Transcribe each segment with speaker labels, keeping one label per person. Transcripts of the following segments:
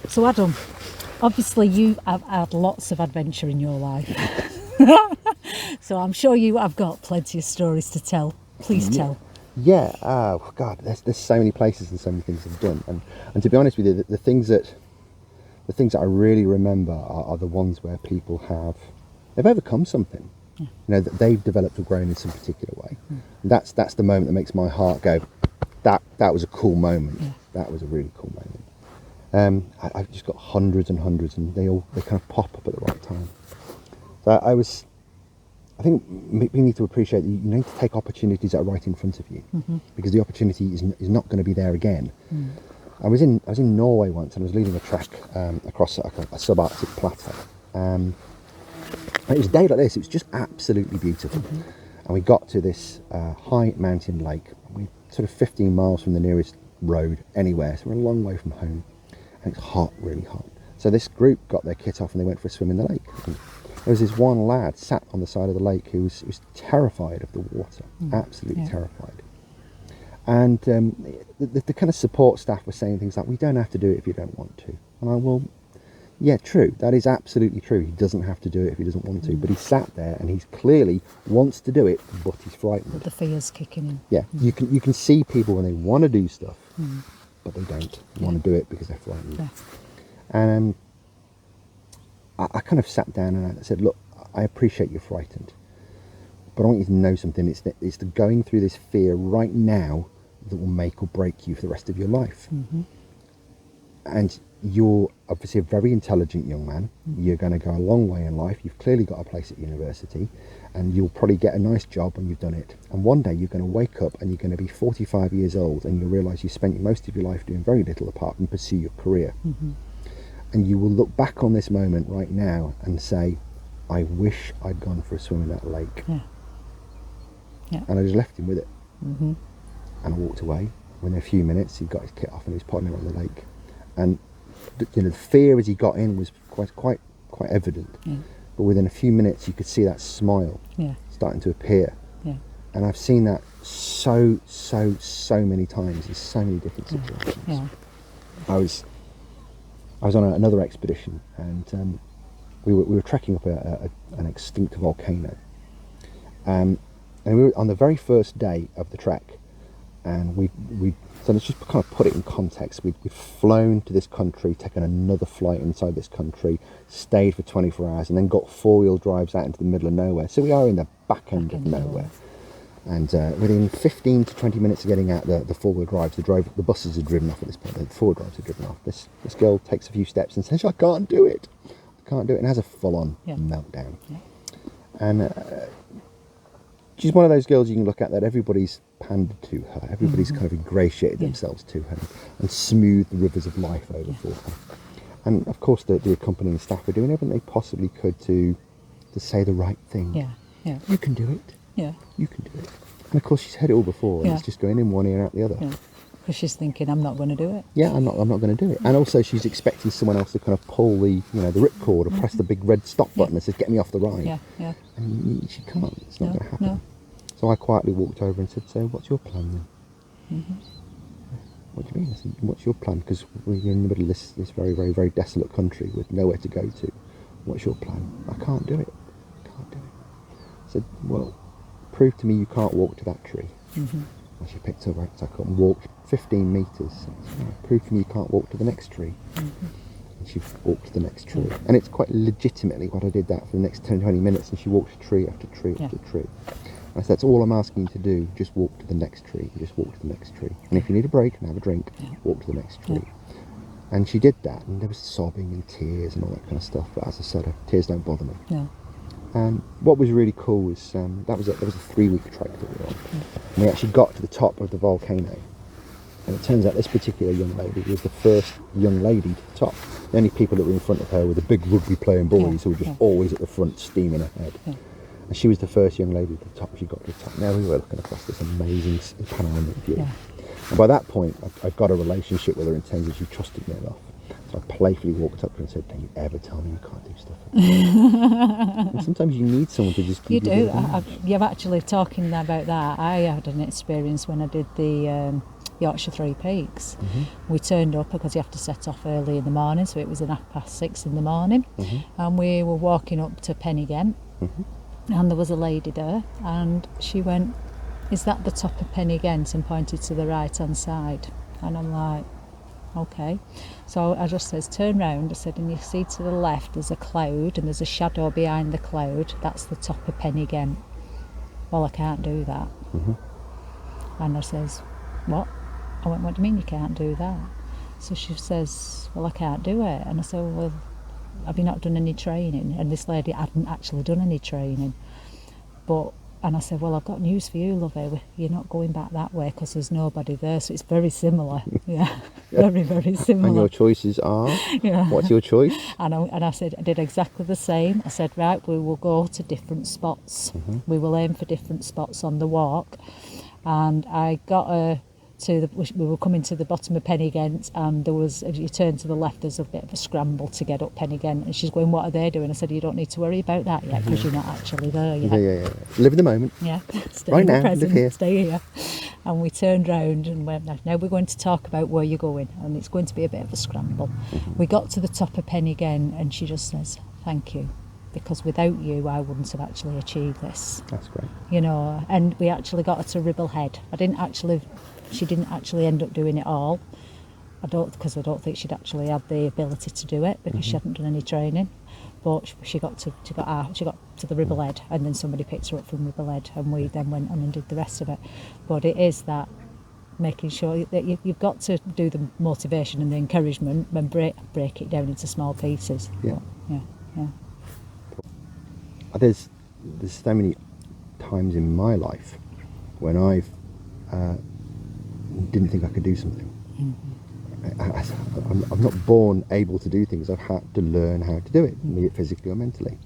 Speaker 1: So Adam, obviously you have had lots of adventure in your life. So I'm sure you have got plenty of stories to tell. Please tell.
Speaker 2: Yeah, oh God, there's so many places and so many things I've done, and to be honest with you, the things that I really remember are the ones where people they've overcome something, you know, that they've developed or grown in some particular way. And that's the moment that makes my heart go, that was a cool moment. That was a really cool moment. I've just got hundreds and hundreds, and they kind of pop up at the right time. So I think we need to appreciate that you need to take opportunities that are right in front of you, because the opportunity is not going to be there again. I was in Norway once, and I was leading a trek across a subarctic plateau. It was a day like this. It was just absolutely beautiful, and we got to this high mountain lake. We sort of 15 miles from the nearest road anywhere, so we're a long way from home, and it's hot, really hot. So this group got their kit off and they went for a swim in the lake. And there was this one lad sat on the side of the lake who was terrified of the water, absolutely terrified. And the kind of support staff were saying things like, "We don't have to do it if you don't want to." And yeah, true, that is absolutely true. He doesn't have to do it if he doesn't want to, but he sat there and he clearly wants to do it, but he's frightened.
Speaker 1: But the fear's kicking in.
Speaker 2: Yeah, you can see people when they want to do stuff, but they don't want to do it because they're frightened.
Speaker 1: Yeah.
Speaker 2: And I kind of sat down and I said, "Look, I appreciate you're frightened, but I want you to know something. It's the going through this fear right now that will make or break you for the rest of your life. And you're obviously a very intelligent young man. You're going to go a long way in life. You've clearly got a place at university, and you'll probably get a nice job when you've done it. And one day you're going to wake up and you're going to be 45 years old, and you'll realise you spent most of your life doing very little apart from pursue your career. And you will look back on this moment right now and say, I wish I'd gone for a swim in that lake." And I just left him with it. And I walked away. Within a few minutes, he got his kit off and he was pottering around the lake. And the fear as he got in was quite evident. But within a few minutes, you could see that smile starting to appear. And I've seen that so many times in so many different situations. I was on another expedition, and we were trekking up an extinct volcano. And we were on the very first day of the trek, and so let's just kind of put it in context. We'd flown to this country, taken another flight inside this country, stayed for 24 hours, and then got four-wheel drives out into the middle of nowhere. So we are in the back end of nowhere. And within 15 to 20 minutes of getting out the four-wheel drives, the buses had driven off at this point. The four-wheel drives had driven off. This girl takes a few steps and says, "I can't do it. I can't do it," and has a full-on meltdown. And she's one of those girls you can look at that everybody's pandered to her. Everybody's kind of ingratiated themselves to her and smoothed the rivers of life over for her. And of course, the accompanying staff were doing everything they possibly could to say the right thing. You can do it. You can do it. And of course, she's heard it all before, and it's just going in one ear and out the other.
Speaker 1: Because she's thinking, I'm not going to do it.
Speaker 2: I'm not going to do it. And also, she's expecting someone else to kind of pull the ripcord or press the big red stop button that says, "Get me off the ride." And she can't. It's not going to happen. So I quietly walked over and said, "So, what's your plan then?" "What do you mean?" I said, "What's your plan? Because we're in the middle of this very, very, very desolate country with nowhere to go to. What's your plan?" "I can't do it. Can't do it." I said, "Well, prove to me you can't walk to that tree." And she picked her rucksack up and walked 15 metres. "Prove to me you can't walk to the next tree." And she walked to the next tree. And it's quite legitimately what I did that for the next 10, 20 minutes, and she walked tree after tree after tree. And I said, "That's all I'm asking you to do. Just walk to the next tree. Just walk to the next tree. And if you need a break and have a drink, walk to the next tree." And she did that, and there was sobbing and tears and all that kind of stuff. But as I said, tears don't bother me. And what was really cool was that was a 3-week trek that we were on. And we actually got to the top of the volcano. And it turns out this particular young lady was the first young lady to the top. The only people that were in front of her were the big rugby playing boys who were just always at the front steaming ahead. And she was the first young lady to the top. She got to the top. Now we were looking across this amazing panoramic view. And by that point, I'd got a relationship with her in terms of she trusted me enough. So I playfully walked up to her and said, "Don't you ever tell me you can't do stuff." And sometimes you need someone to just keep
Speaker 1: you do. You're actually talking about that. I had an experience when I did the Yorkshire Three Peaks. We turned up because you have to set off early in the morning, so it was 6:30 in the morning, and we were walking up to Pen-y-Ghent, and there was a lady there, and she went, "Is that the top of Pen-y-Ghent?" and pointed to the right hand side, and I'm like, okay. So I just says, turn round. I said, and you see to the left there's a cloud and there's a shadow behind the cloud. That's the top of Pen-y-Ghent. Well, I can't do that. And I says, what? I went, what do you mean you can't do that? So she says, well, I can't do it. And I said, well, have you not done any training? And this lady hadn't actually done any training. And I said, well, I've got news for you, lovey. You're not going back that way because there's nobody there. So it's very similar. Yeah, very, very similar.
Speaker 2: And your choices are?
Speaker 1: Yeah.
Speaker 2: What's your choice?
Speaker 1: And I said, I did exactly the same. I said, right, we will go to different spots. We will aim for different spots on the walk. And I got her we were coming to the bottom of Pen-y-Ghent, and there was, if you turn to the left, there's a bit of a scramble to get up Pen-y-Ghent, and she's going, what are they doing? I said, you don't need to worry about that yet because you're not actually there yet.
Speaker 2: Yeah. Live in the moment.
Speaker 1: Yeah, stay
Speaker 2: Right
Speaker 1: in the
Speaker 2: now,
Speaker 1: present,
Speaker 2: live here.
Speaker 1: stay here. And we turned round and went, now we're going to talk about where you're going, and it's going to be a bit of a scramble. We got to the top of Pen-y-Ghent, and she just says, thank you, because without you I wouldn't have actually achieved this.
Speaker 2: That's great.
Speaker 1: You know, and we actually got her to Ribble Head. She didn't actually end up doing it all. Because I don't think she'd actually had the ability to do it because she hadn't done any training. But she got to the Ribble Head, and then somebody picked her up from Ribble Head, and we then went on and did the rest of it. But it is that making sure that you've got to do the motivation and the encouragement, and break it down into small pieces.
Speaker 2: Yeah.
Speaker 1: But, yeah.
Speaker 2: There's so many times in my life when I've didn't think I could do something. I'm not born able to do things. I've had to learn how to do it, be it physically or mentally.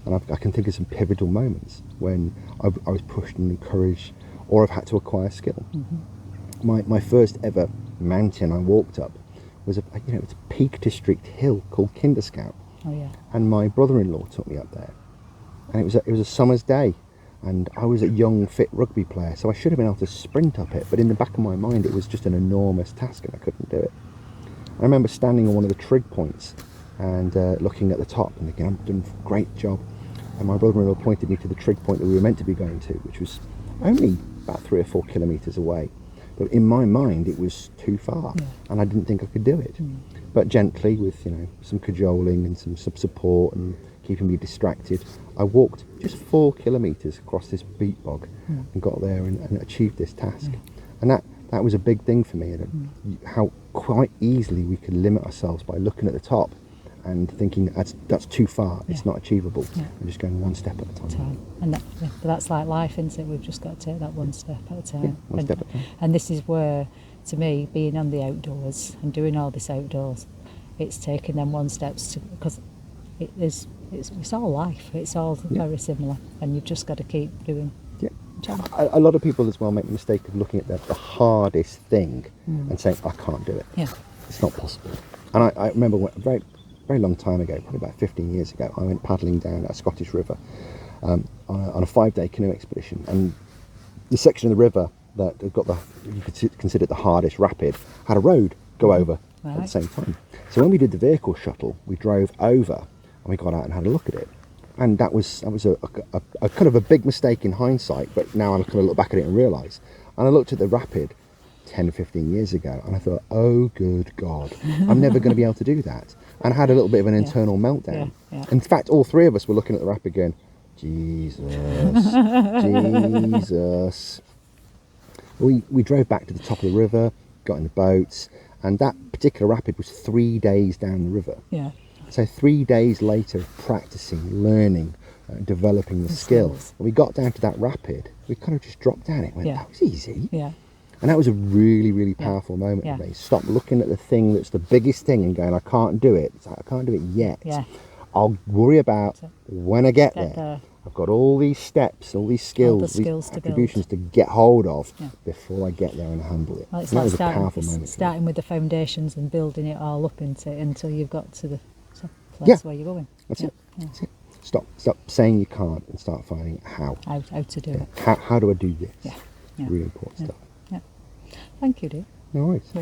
Speaker 2: And I can think of some pivotal moments when I was pushed and encouraged, or I've had to acquire skill. My first ever mountain I walked up was it's a Peak District hill called Kinderscout.
Speaker 1: Oh yeah.
Speaker 2: And my brother-in-law took me up there, and it was a summer's day. And I was a young, fit rugby player, so I should have been able to sprint up it, but in the back of my mind it was just an enormous task and I couldn't do it. I remember standing on one of the trig points and looking at the top and thinking, I've done a great job. And my brother-in-law pointed me to the trig point that we were meant to be going to, which was only about 3 or 4 kilometres away. But in my mind it was too far, and I didn't think I could do it. But gently, with some cajoling and some support and keeping me distracted, I walked just 4 kilometres across this beet bog and got there and achieved this task. And that was a big thing for me, and how quite easily we can limit ourselves by looking at the top and thinking that's too far, it's not achievable, and just going one step at a time.
Speaker 1: And but that's like life, isn't it? We've just got to take that one step at a time.
Speaker 2: One step at a time.
Speaker 1: And this is where, to me, being on the outdoors and doing all this outdoors, it's taking them one steps to, because it's all life. It's all very similar, and you've just got to keep doing.
Speaker 2: Yeah. A lot of people as well make the mistake of looking at the hardest thing and saying, I can't do it.
Speaker 1: Yeah.
Speaker 2: It's not possible. And I remember a very, very long time ago, probably about 15 years ago, I went paddling down a Scottish river on a 5-day canoe expedition, and the section of the river that got you could consider the hardest rapid had a road go over at the same time. So when we did the vehicle shuttle, we drove over and we got out and had a look at it. And that was a kind of a big mistake in hindsight, but now I kind of look back at it and realise. And I looked at the rapid 10, 15 years ago, and I thought, oh good God, I'm never going to be able to do that. And I had a little bit of an internal meltdown.
Speaker 1: Yeah.
Speaker 2: In fact, all three of us were looking at the rapid going, Jesus, Jesus. We drove back to the top of the river, got in the boats, and that particular rapid was 3 days down the river.
Speaker 1: Yeah.
Speaker 2: So 3 days later of practicing, learning, developing the skills. When we got down to that rapid, we kind of just dropped down. It went, that was easy.
Speaker 1: Yeah.
Speaker 2: And that was a really, really powerful moment for me. Stop looking at the thing that's the biggest thing and going, I can't do it. It's like, I can't do it yet.
Speaker 1: Yeah.
Speaker 2: I'll worry about when I get there. I've got all these steps, all these skills, these attributions to get hold of before I get there and handle it.
Speaker 1: Well, it's
Speaker 2: and that
Speaker 1: like
Speaker 2: was a powerful moment.
Speaker 1: Starting with the foundations and building it all up into it until you've got to the place where you're going.
Speaker 2: That's it. That's it. Stop saying you can't and start finding how
Speaker 1: to do it.
Speaker 2: How do I do this?
Speaker 1: Yeah.
Speaker 2: Really important stuff.
Speaker 1: Yeah. Thank you, dear.
Speaker 2: No worries.
Speaker 1: So,